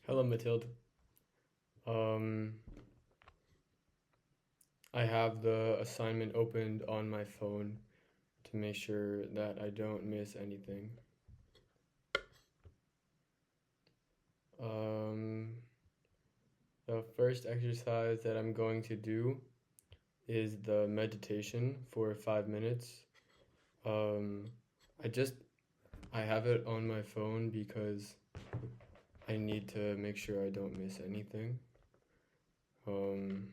Hello, Mathilde. Um, I have the assignment opened on my phone to make sure that I don't miss anything. Um, the first exercise that I'm going to do is the meditation for 5 minutes. Um, I just I have it on my phone because I need to make sure I don't miss anything. Um,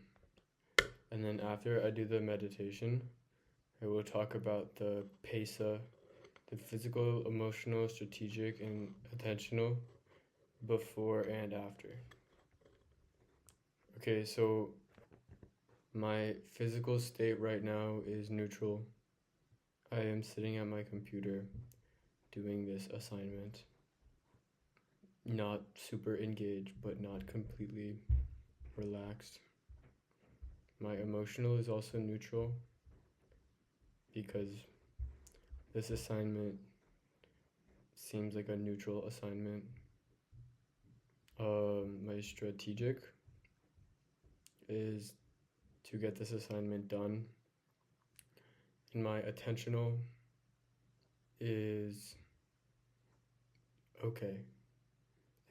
and then after I do the meditation, I will talk about the PESA, the physical, emotional, strategic, and attentional before and after. Okay, so my physical state right now is neutral. I am sitting at my computer doing this assignment. Not super engaged, but not completely relaxed. My emotional is also neutral because this assignment seems like a neutral assignment. My strategic is to get this assignment done. And my attentional is okay.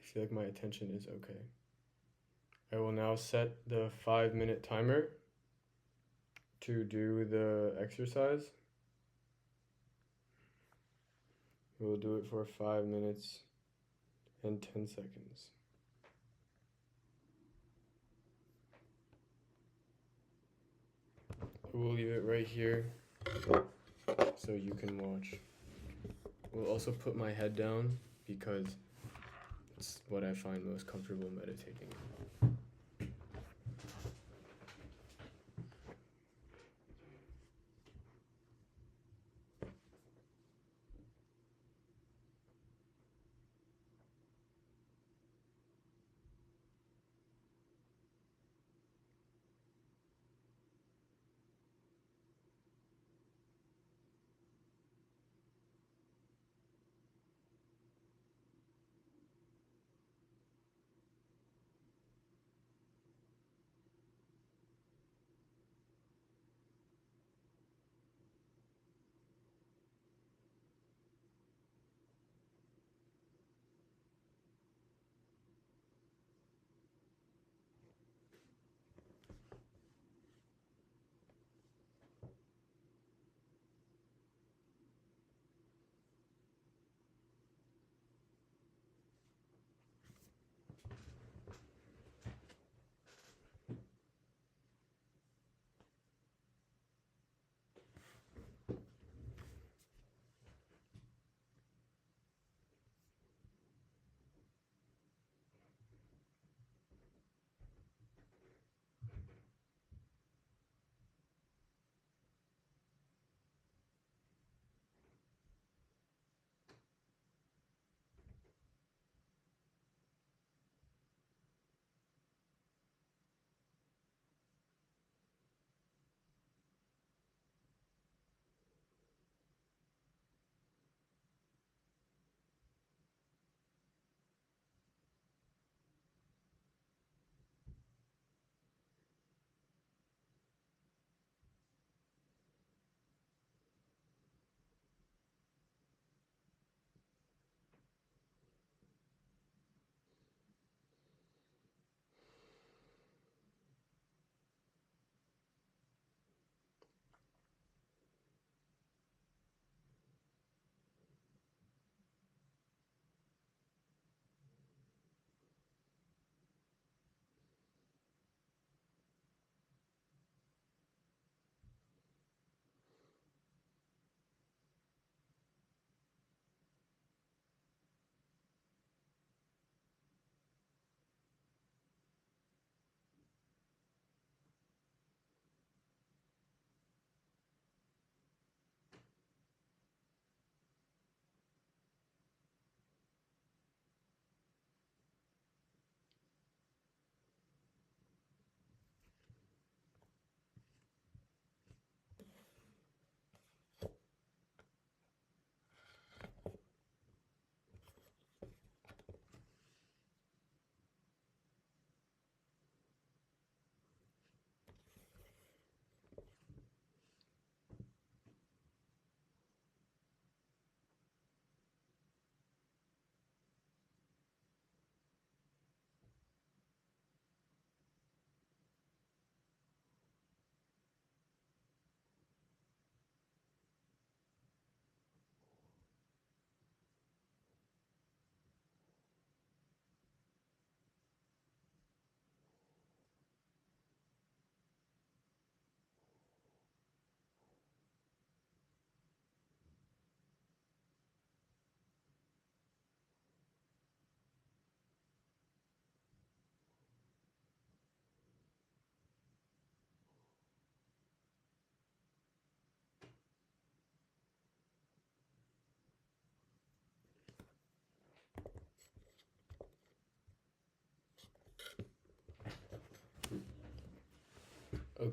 I feel like my attention is okay. I will now set the 5 minute timer to do the exercise. We'll do it for 5 minutes and 10 seconds. We'll leave it right here so you can watch. We'll also put my head down because it's what I find most comfortable meditating.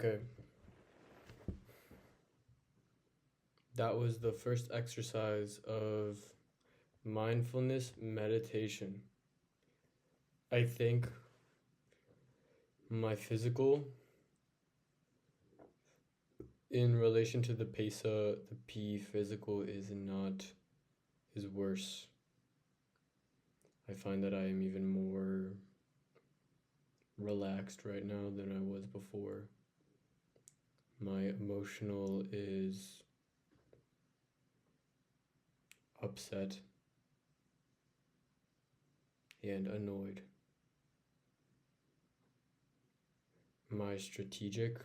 Okay. That was the first exercise of mindfulness meditation. I think my physical, in relation to the PESA, the P physical is worse. I find that I am even more relaxed right now than I was before. My emotional is upset and annoyed. My strategic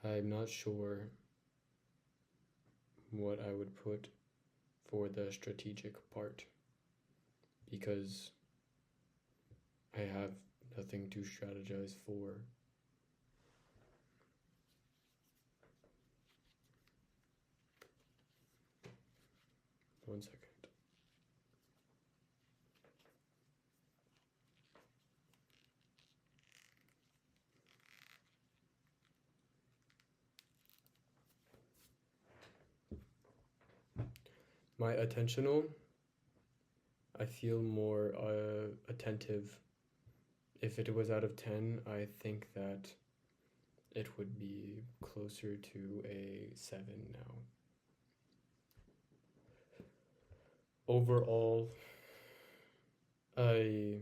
I'm not sure what I would put for the strategic part because I have nothing to strategize for. One second. My attentional, I feel more attentive. If it was out of 10, I think that it would be closer to a 7 now. Overall, I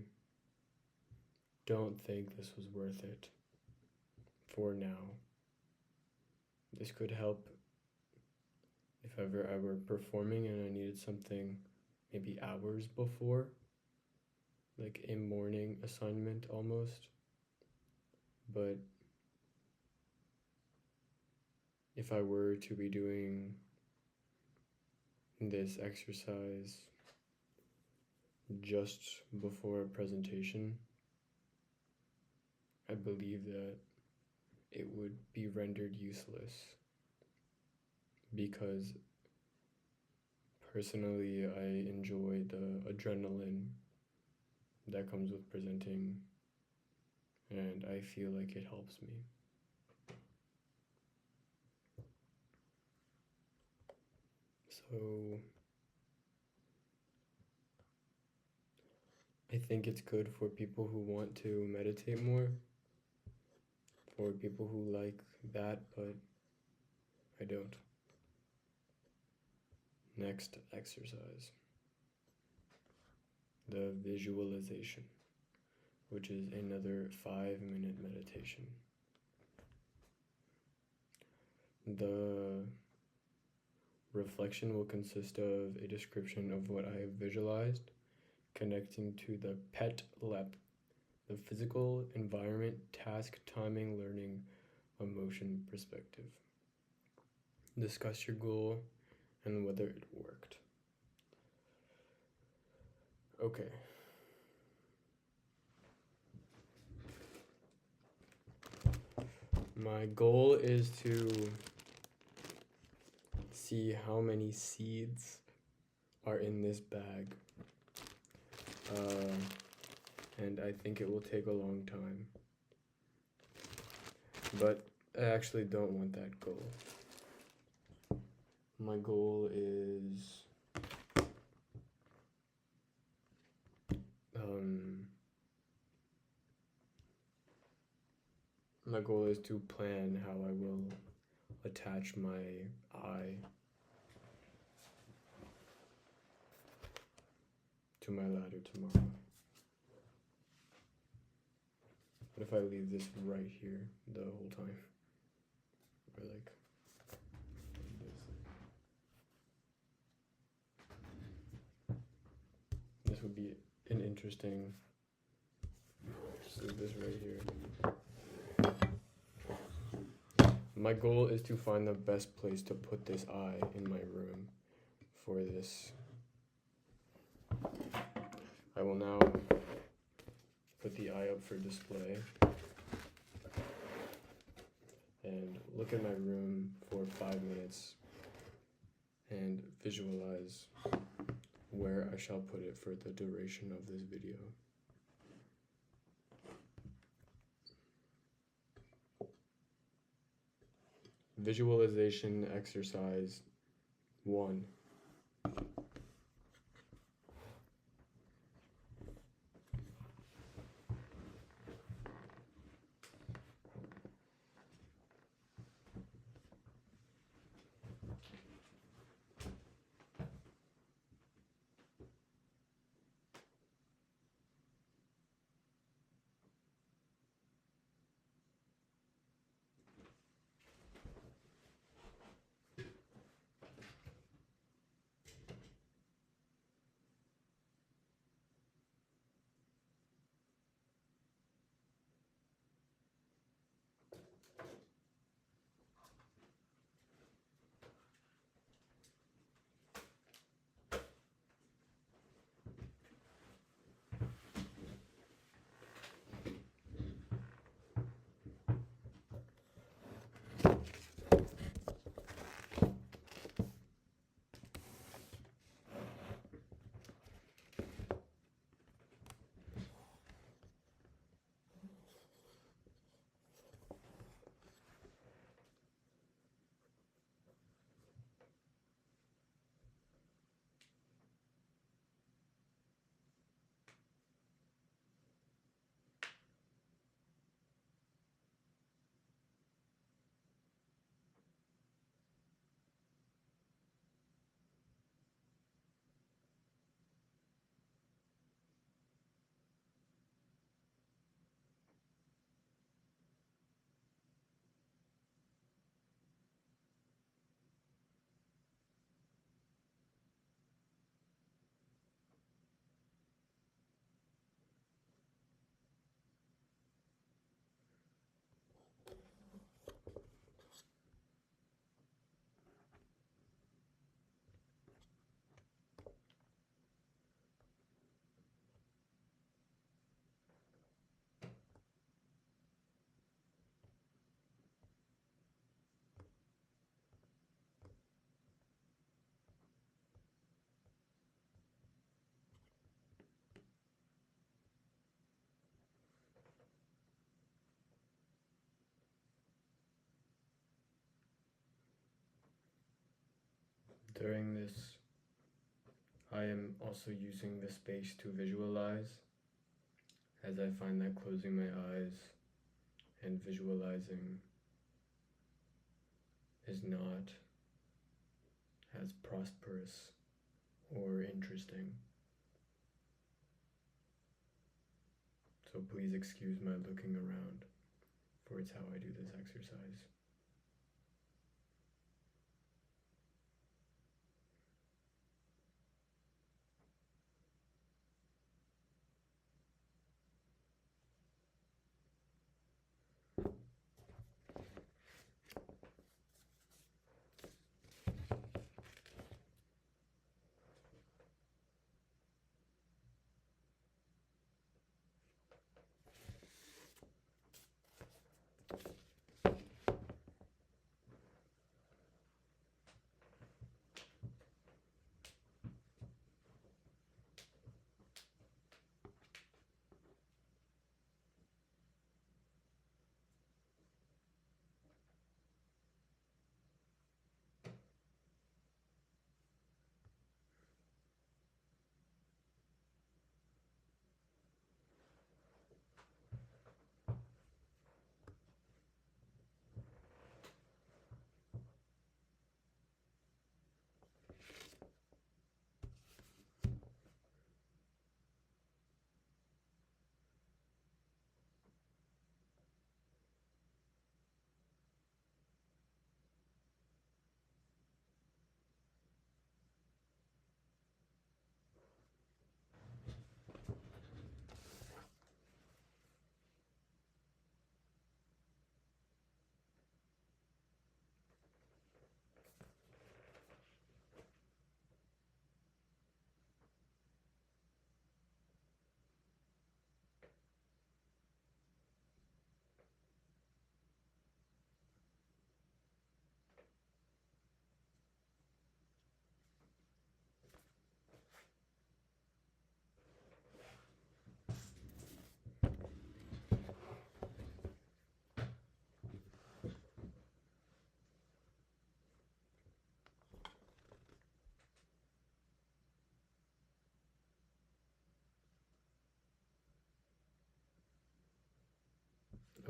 don't think this was worth it for now. This could help if ever I were performing and I needed something maybe hours before, like a morning assignment almost. But if I were to be doing this exercise just before a presentation, I believe that it would be rendered useless because personally I enjoy the adrenaline that comes with presenting and I feel like it helps me. So I think it's good for people who want to meditate more, for people who like that, but I don't. Next exercise, the visualization, which is another 5-minute meditation. The reflection will consist of a description of what I have visualized, connecting to the PET-LEP, the physical, environment, task, timing, learning, emotion, perspective. Discuss your goal and whether it worked. Okay. My goal is to see how many seeds are in this bag. And I think it will take a long time. But I actually don't want that goal. My goal is to plan how I will attach my eye to my ladder tomorrow. What if I leave this right here the whole time? Or like this would be an interesting, just leave this right here. My goal is to find the best place to put this eye in my room for this. I will now put the eye up for display and look at my room for 5 minutes and visualize where I shall put it for the duration of this video. Visualization exercise 1. During this, I am also using the space to visualize, as I find that closing my eyes and visualizing is not as prosperous or interesting. So please excuse my looking around, for it's how I do this exercise.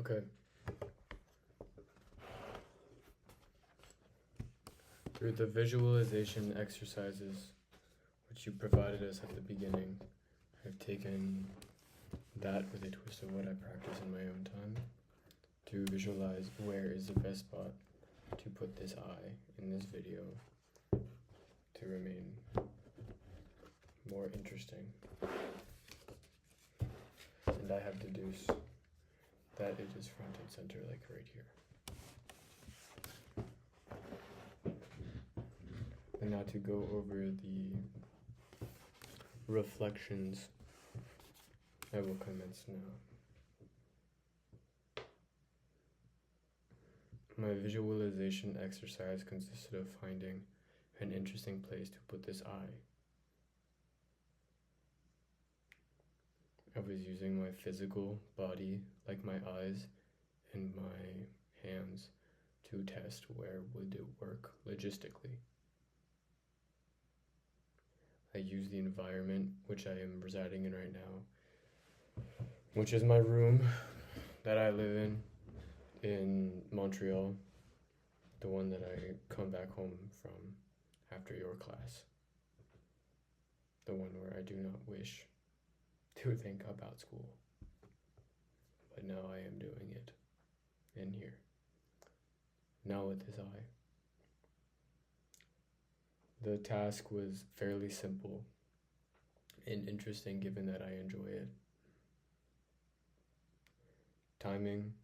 Okay. Through the visualization exercises which you provided us at the beginning, I've taken that with a twist of what I practice in my own time to visualize where is the best spot to put this eye in this video to remain more interesting. And I have deduced that it is front and center, like right here. And now to go over the reflections, I will commence now. My visualization exercise consisted of finding an interesting place to put this eye. I was using my physical body, like my eyes and my hands, to test where would it work logistically. I used the environment which I am residing in right now, which is my room that I live in Montreal, the one that I come back home from after your class, the one where I do not wish to think about school, but now I am doing it in here, now with this eye. The task was fairly simple and interesting given that I enjoy it. Timing,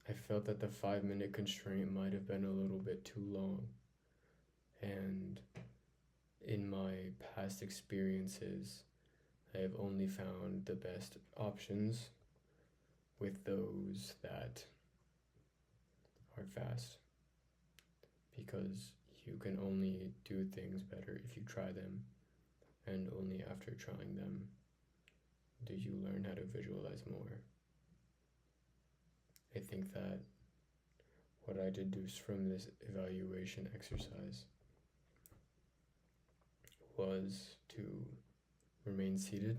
I felt that the 5-minute constraint might have been a little bit too long, and in my past experiences, I have only found the best options with those that are fast, because you can only do things better if you try them, and only after trying them do you learn how to visualize more. I think that what I deduced from this evaluation exercise was to remain seated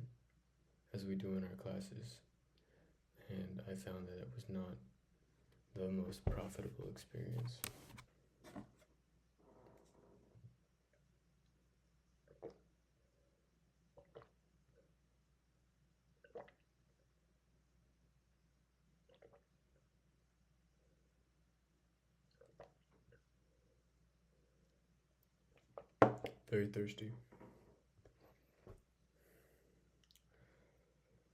as we do in our classes, and I found that it was not the most profitable experience. Very thirsty.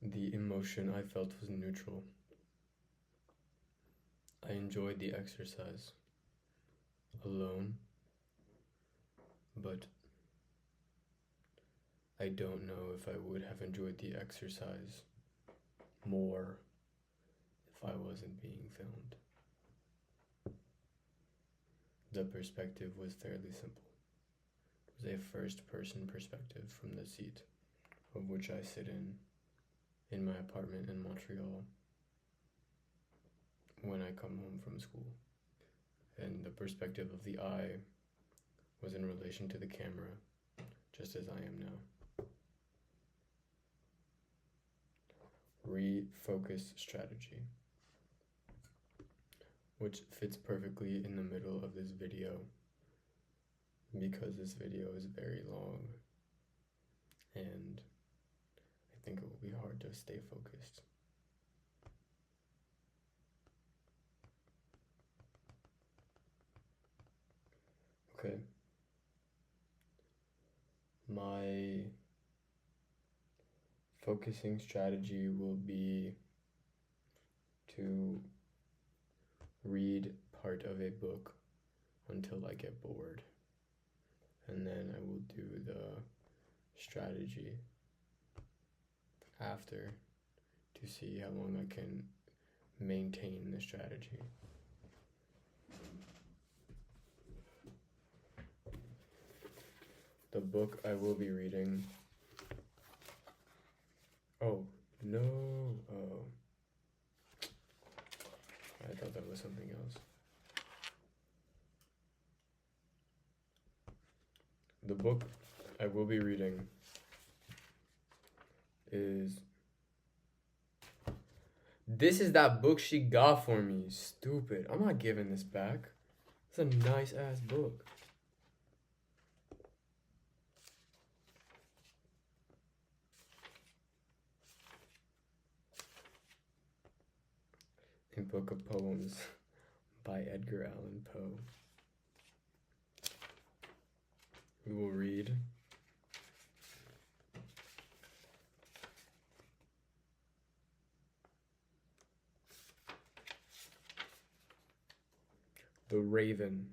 The emotion I felt was neutral. I enjoyed the exercise alone, but I don't know if I would have enjoyed the exercise more if I wasn't being filmed. The perspective was fairly simple. It was a first-person perspective from the seat of which I sit in my apartment in Montreal when I come home from school. And the perspective of the eye was in relation to the camera, just as I am now. Refocus strategy, which fits perfectly in the middle of this video because this video is very long and I think it will be hard to stay focused. Okay. My focusing strategy will be to read part of a book until I get bored, and then I will do the strategy after to see how long I can maintain the strategy. The book I will be reading. Oh, no. Oh. I thought that was something else. The book I will be reading is This is that book she got for me. Stupid. I'm not giving this back. It's a nice ass book. A book of poems by Edgar Allan Poe. We will read The Raven,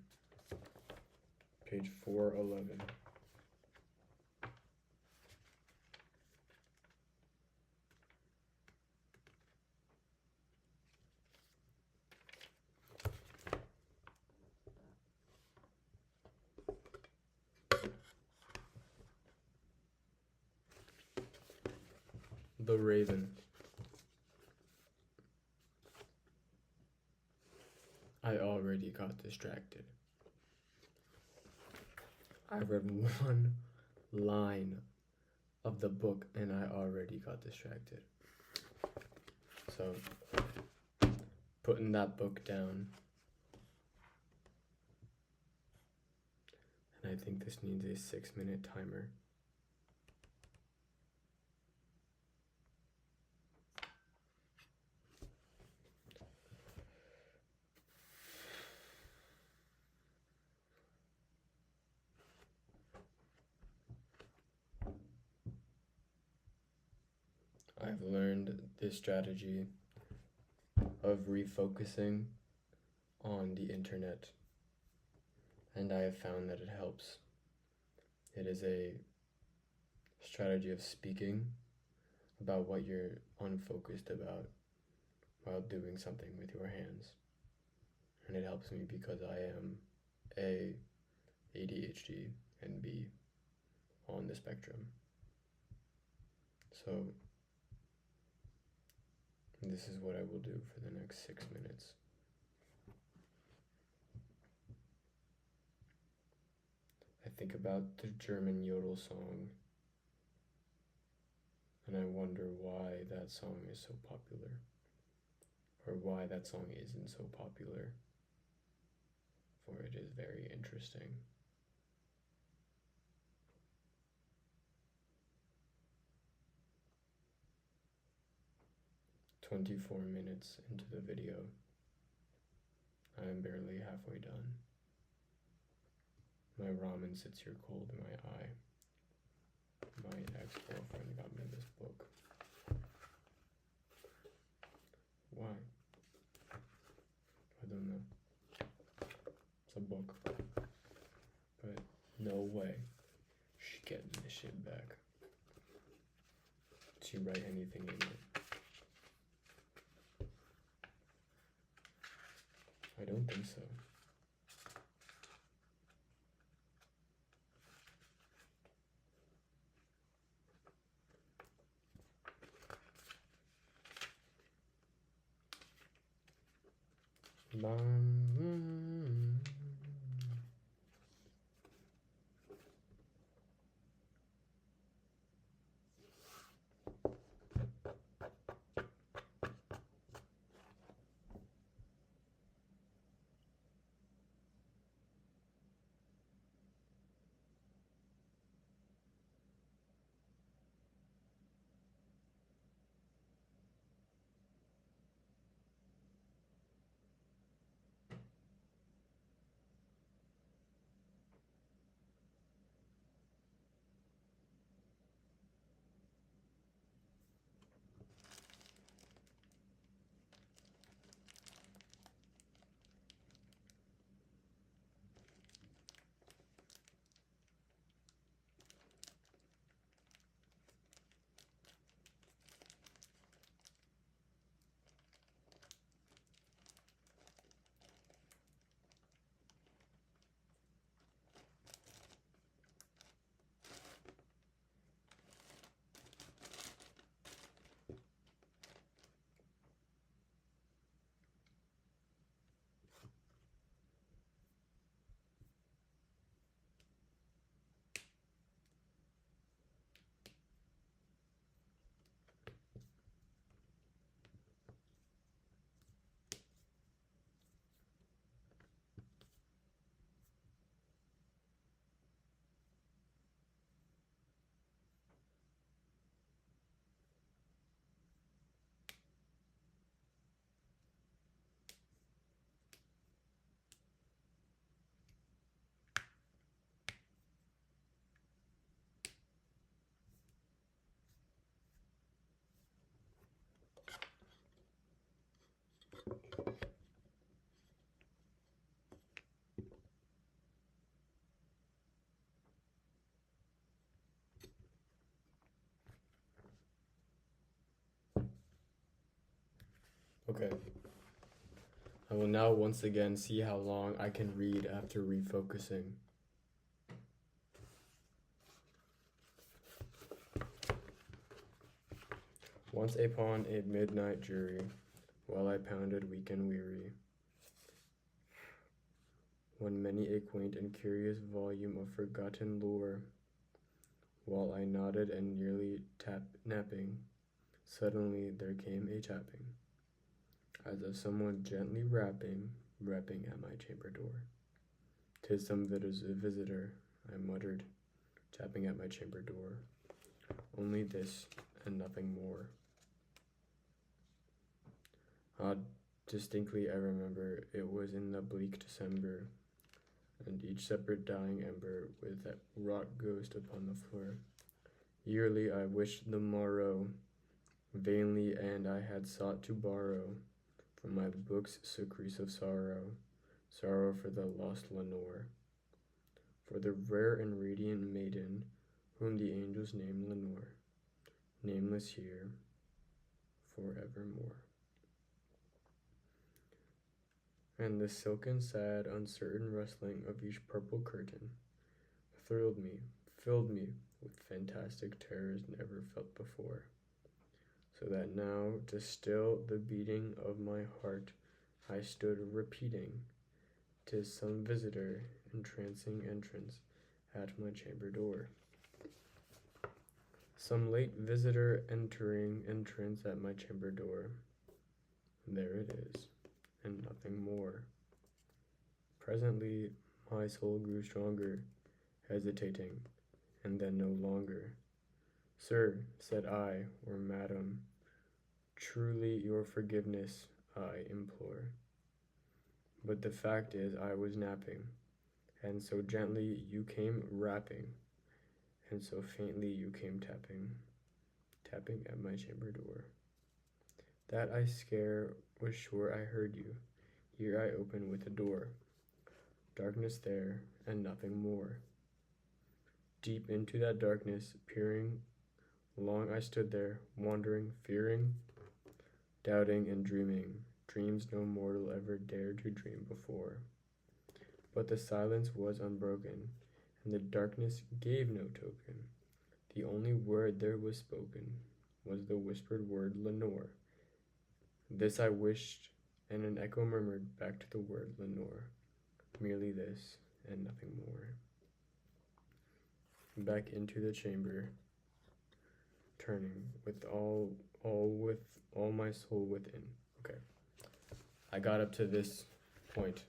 page 411. The Raven. I already got distracted. I read one line of the book and I already got distracted. So, putting that book down. And I think this needs a 6-minute timer. I've learned this strategy of refocusing on the internet, and I have found that it helps. It is a strategy of speaking about what you're unfocused about while doing something with your hands. And it helps me because I am A, ADHD, and B, on the spectrum. So this is what I will do for the next 6 minutes. I think about the German yodel song, and I wonder why that song is so popular, or why that song isn't so popular, for it is very interesting. "24 minutes into the video. I am barely halfway done. My ramen sits here cold in my eye. My ex-girlfriend got me this book. Why? I don't know. It's a book. But no way she's getting this shit back. Did she write anything in it? I don't think so. Okay. I will now once again see how long I can read after refocusing. Once upon a midnight jury, while I pounded weak and weary, when many a quaint and curious volume of forgotten lore, while I nodded and nearly napping, suddenly there came a tapping, as of someone gently rapping at my chamber door. "'Tis some visitor," I muttered, tapping at my chamber door. "Only this, and nothing more." Distinctly I remember it was in the bleak December, and each separate dying ember with that wrought ghost upon the floor. Yearly I wished the morrow, vainly, and I had sought to borrow from my book's surcease of sorrow, sorrow for the lost Lenore, for the rare and radiant maiden whom the angels named Lenore, nameless here forevermore. And the silken, sad, uncertain rustling of each purple curtain thrilled me, filled me with fantastic terrors never felt before, so that now, to still the beating of my heart, I stood repeating, "'Tis some visitor entrancing entrance at my chamber door." Some late visitor entering entrance at my chamber door. There it is, and nothing more. Presently my soul grew stronger, hesitating, and then no longer. "Sir," said I, or "Madam, truly your forgiveness I implore. But the fact is I was napping, and so gently you came rapping, and so faintly you came tapping, tapping at my chamber door, that I scare was sure I heard you. Here I open with the door. Darkness there, and nothing more. Deep into that darkness, peering, long I stood there, wondering, fearing, doubting and dreaming, dreams no mortal ever dared to dream before. But the silence was unbroken, and the darkness gave no token. The only word there was spoken was the whispered word Lenore. This I wished, and an echo murmured back to the word Lenore. Merely this, and nothing more. Back into the chamber, turning with all my soul within. Okay. I got up to this point.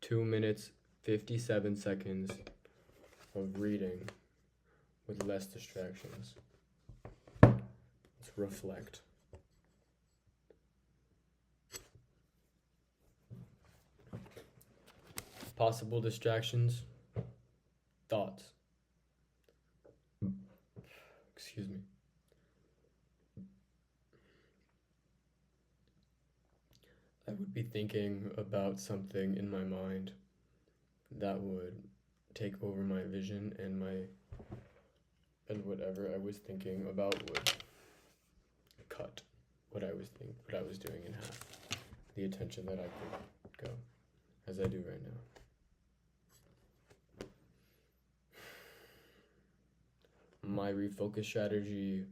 2 minutes, 57 seconds of reading with less distractions. Let's reflect. Possible distractions, thoughts. Excuse me. I would be thinking about something in my mind that would take over my vision, and whatever I was thinking about would cut what I was doing in half. The attention that I could go, as I do right now. My refocus strategy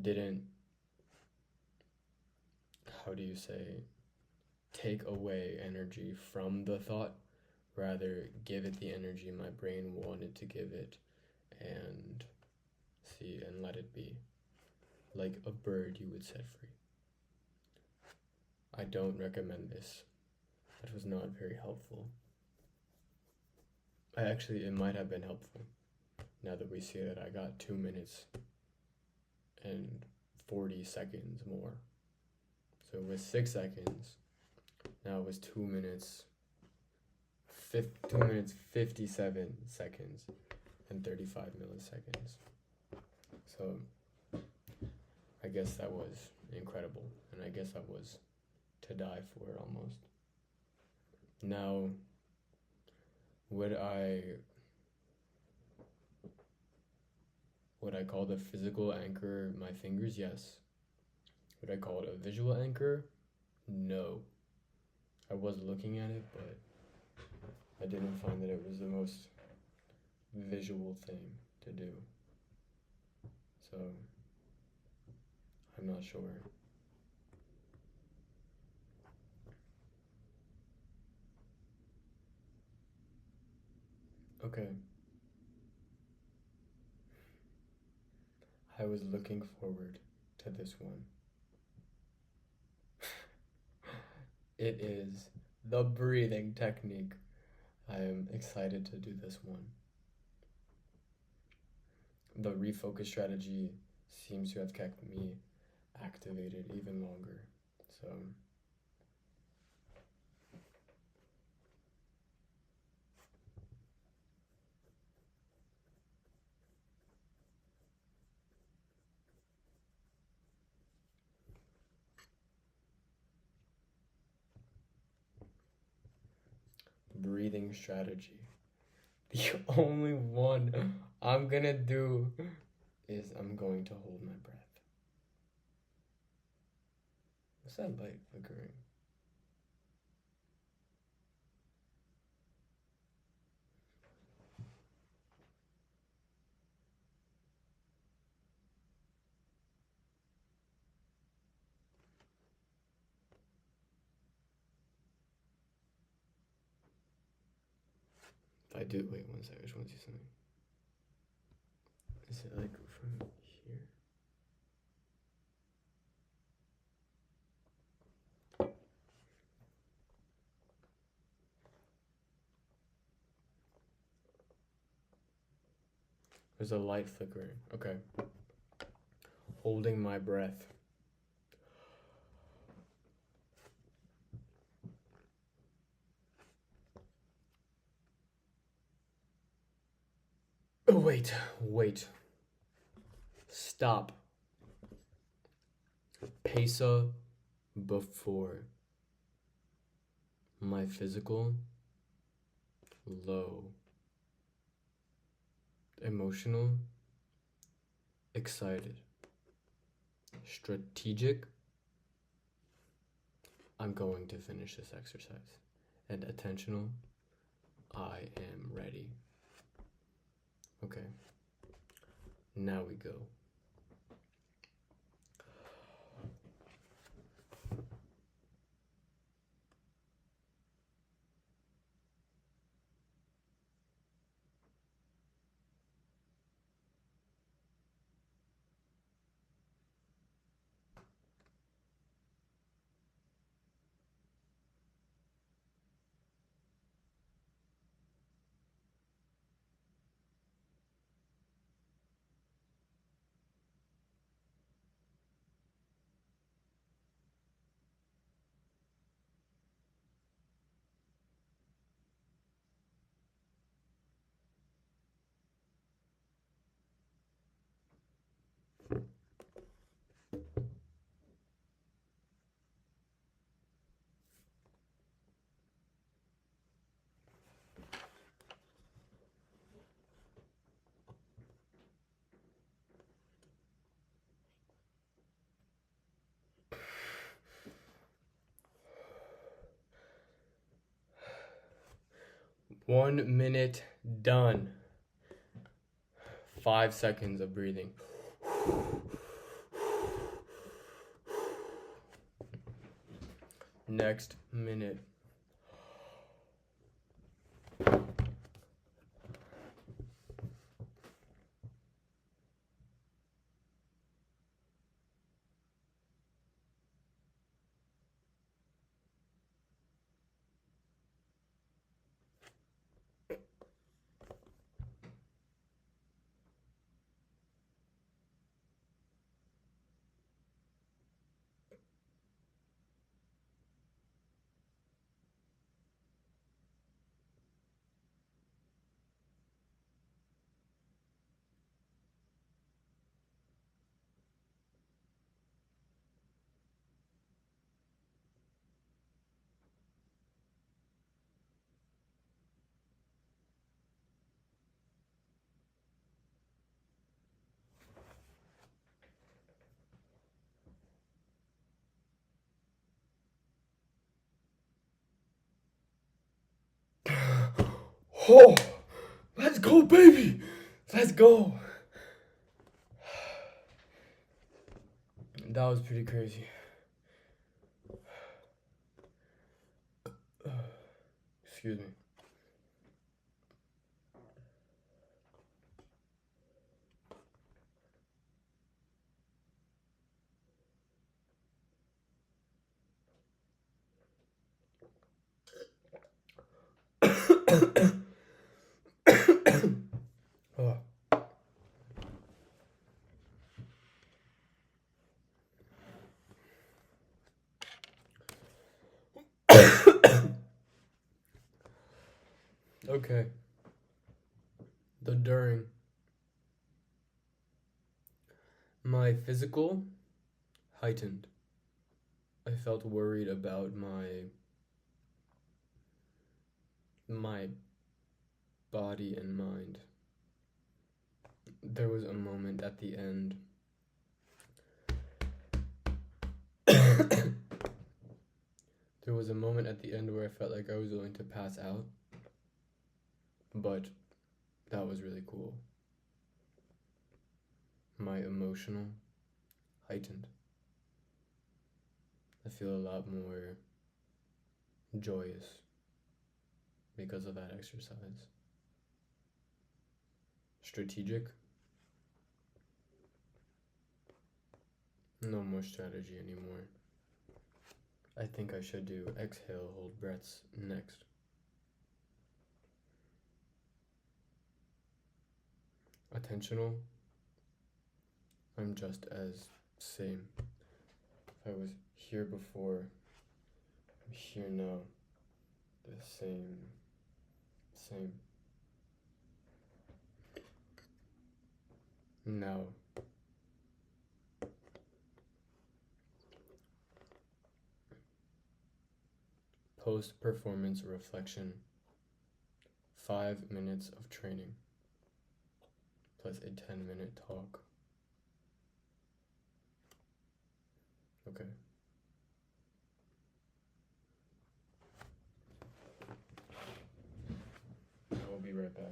didn't, take away energy from the thought, rather give it the energy my brain wanted to give it, and let it be. Like a bird you would set free. I don't recommend this. That was not very helpful. It might have been helpful, now that we see that I got 2 minutes and 40 seconds more. So it was 6 seconds. Now it was 2 minutes, 57 seconds and 35 milliseconds. So I guess that was incredible, and I guess that was to die for almost. Now, would I call the physical anchor my fingers? Yes. would I call it a visual anchor? No. I was looking at it, but I didn't find that it was the most visual thing to do. So, I'm not sure. Okay. I was looking forward to this one. It is the breathing technique. I am excited to do this one. The refocus strategy seems to have kept me activated even longer. So, breathing strategy. The only one I'm gonna do is I'm going to hold my breath. What's that light flickering? If I do, wait 1 second, I just want to see something. Is it like from here? There's a light flickering. Okay. Holding my breath. Oh, wait. Stop. Pesa before my physical low. Emotional, excited. Strategic, I'm going to finish this exercise. And attentional, I am ready. Okay, now we go. One minute done. 5 seconds of breathing. Next minute. Oh, let's go, baby. Let's go. That was pretty crazy. Excuse me. Oh. Okay. The during. My physical heightened. I felt worried about my body and mind. There was a moment at the end. There was a moment at the end where I felt like I was going to pass out. But that was really cool. My emotional heightened. I feel a lot more joyous because of that exercise. Strategic. No more strategy anymore. I think I should do exhale, hold breaths next. Attentional. I'm just as same. If I was here before, I'm here now. The same. Now. Post-performance reflection. 5 minutes of training plus a 10-minute talk. Okay. I will be right back.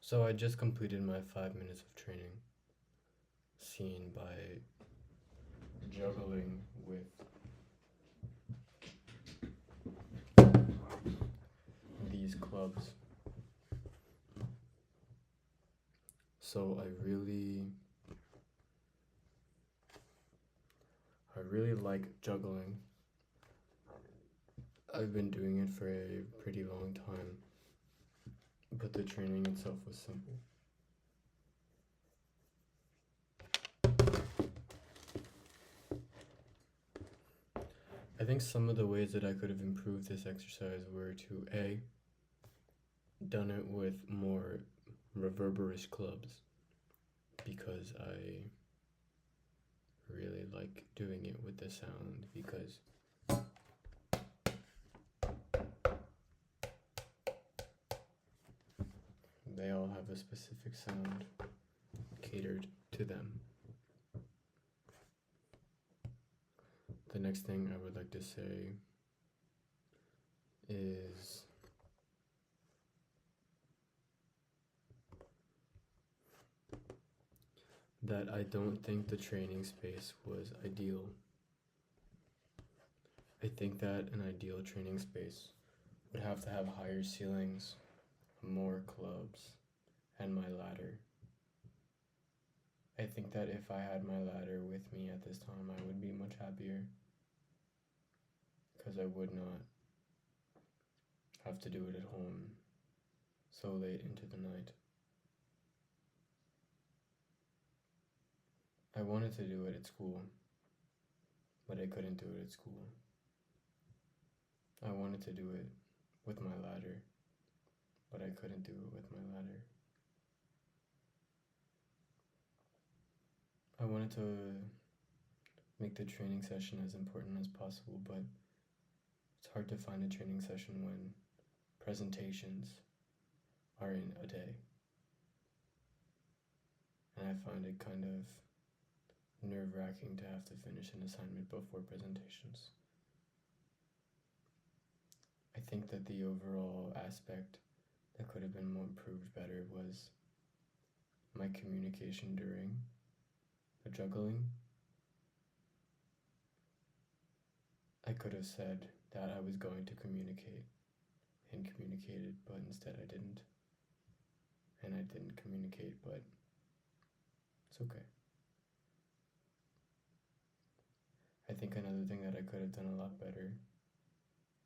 So I just completed my 5 minutes of training, seen by juggling with these clubs. So I really like juggling. I've been doing it for a pretty long time, but the training itself was simple. I think some of the ways that I could have improved this exercise were to A, done it with more reverberous clubs, because I really like doing it with the sound, because they all have a specific sound catered to them. The next thing I would like to say is that I don't think the training space was ideal. I think that an ideal training space would have to have higher ceilings, more clubs, and my ladder. I think that if I had my ladder with me at this time, I would be much happier, because I would not have to do it at home so late into the night. I wanted to do it at school, but I couldn't do it at school. I wanted to do it with my ladder, but I couldn't do it with my ladder. I wanted to make the training session as important as possible, but it's hard to find a training session when presentations are in a day. And I find it kind of nerve-wracking to have to finish an assignment before presentations. I think that the overall aspect that could have been more improved better was my communication during the juggling. I could have said that I was going to communicate and communicated, but instead I didn't. And I didn't communicate, but it's okay. I think another thing that I could have done a lot better,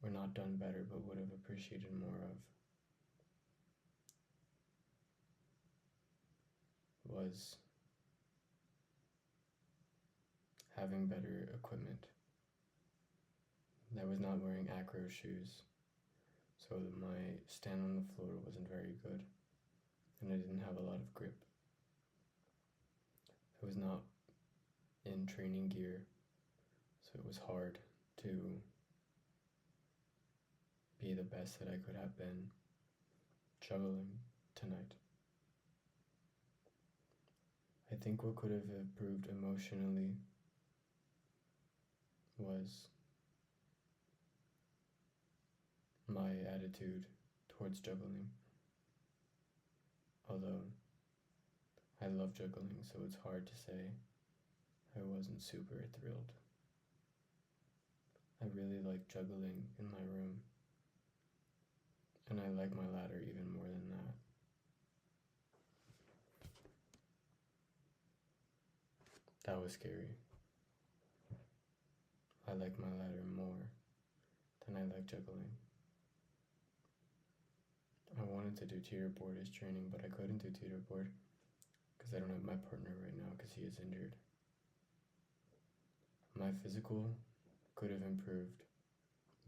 or not done better, but would have appreciated more of, was having better equipment. I was not wearing acro shoes, so my stand on the floor wasn't very good, and I didn't have a lot of grip. I was not in training gear, so it was hard to be the best that I could have been juggling tonight. I think what could have improved emotionally was my attitude towards juggling. Although I love juggling, so it's hard to say I wasn't super thrilled. I really like juggling in my room, and I like my ladder even more than that. That was scary. I like my ladder more than I like juggling. I wanted to do teeterboard as training, but I couldn't do teeterboard because I don't have my partner right now because he is injured. My physical could have improved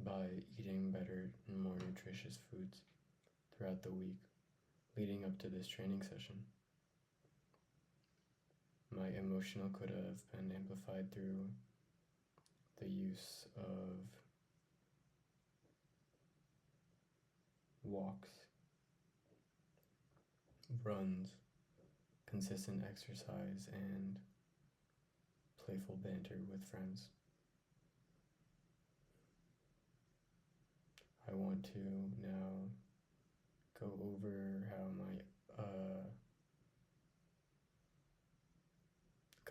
by eating better and more nutritious foods throughout the week leading up to this training session. My emotional could have been amplified through the use of walks, runs, consistent exercise, and playful banter with friends. I want to now go over how my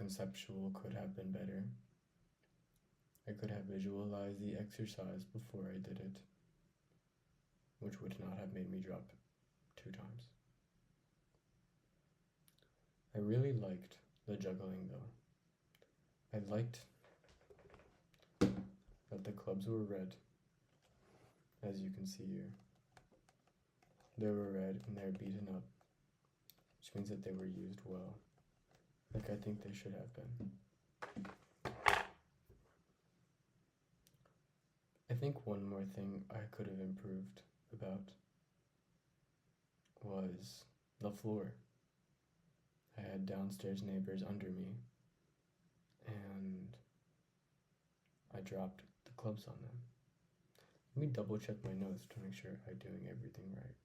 conceptual could have been better. I could have visualized the exercise before I did it, which would not have made me drop 2 times. I really liked the juggling though. I liked that the clubs were red, as you can see here. They were red and they're beaten up, which means that they were used well, like I think they should have been. I think one more thing I could have improved about was the floor. I had downstairs neighbors under me, and I dropped the clubs on them. Let me double check my notes to make sure I'm doing everything right.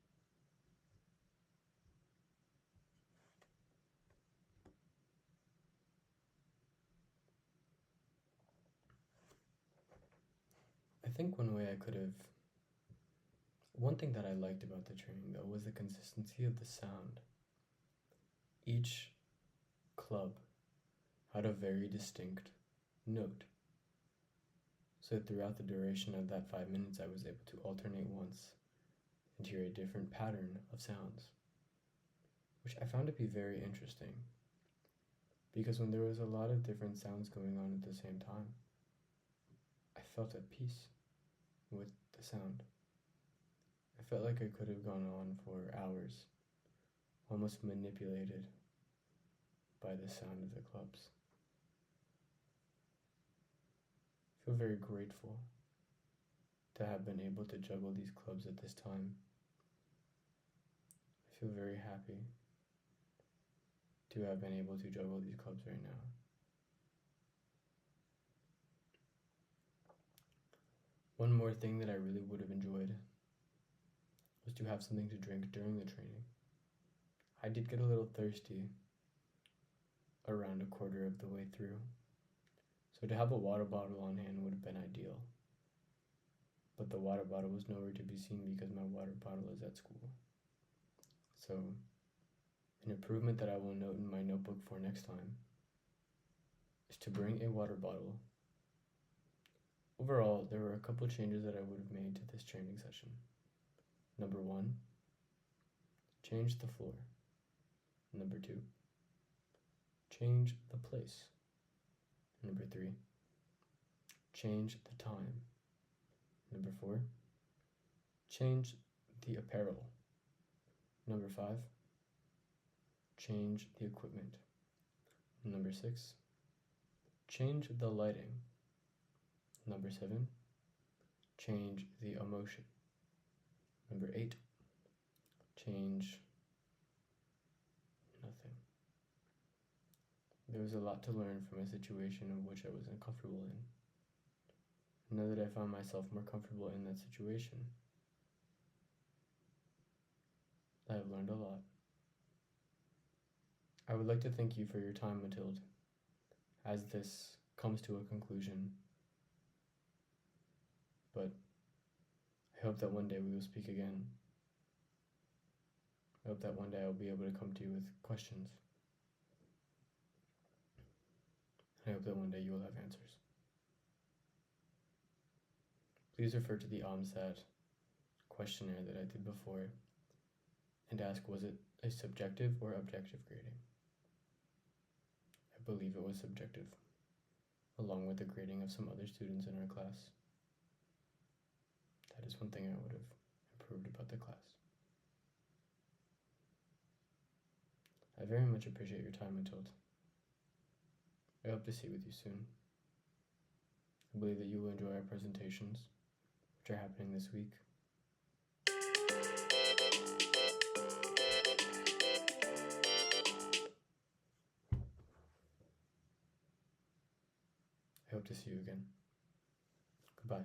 I think one thing that I liked about the training though was the consistency of the sound. Each club had a very distinct note. So throughout the duration of that 5 minutes, I was able to alternate once and hear a different pattern of sounds, which I found to be very interesting. Because when there was a lot of different sounds going on at the same time, I felt at peace with the sound. I felt like I could have gone on for hours, almost manipulated by the sound of the clubs. I feel very grateful to have been able to juggle these clubs at this time. I feel very happy to have been able to juggle these clubs right now. One more thing that I really would have enjoyed was to have something to drink during the training. I did get a little thirsty around a quarter of the way through, so to have a water bottle on hand would have been ideal. But the water bottle was nowhere to be seen because my water bottle is at school. So, an improvement that I will note in my notebook for next time is to bring a water bottle. Overall, there were a couple changes that I would have made to this training session. Number 1, change the floor. Number 2, change the place. Number 3, change the time. Number 4, change the apparel. Number 5, change the equipment. Number 6, change the lighting. Number 7, change the emotion. Number 8, change nothing. There was a lot to learn from a situation of which I was uncomfortable in. Now that I found myself more comfortable in that situation, I have learned a lot. I would like to thank you for your time, Mathilde, as this comes to a conclusion. But I hope that one day we will speak again. I hope that one day I'll be able to come to you with questions. I hope that one day you will have answers. Please refer to the OMSAT questionnaire that I did before and ask, was it a subjective or objective grading? I believe it was subjective, along with the grading of some other students in our class. That is one thing I would have improved about the class. I very much appreciate your time, Mathilde. I hope to see with you soon. I believe that you will enjoy our presentations, which are happening this week. I hope to see you again. Goodbye.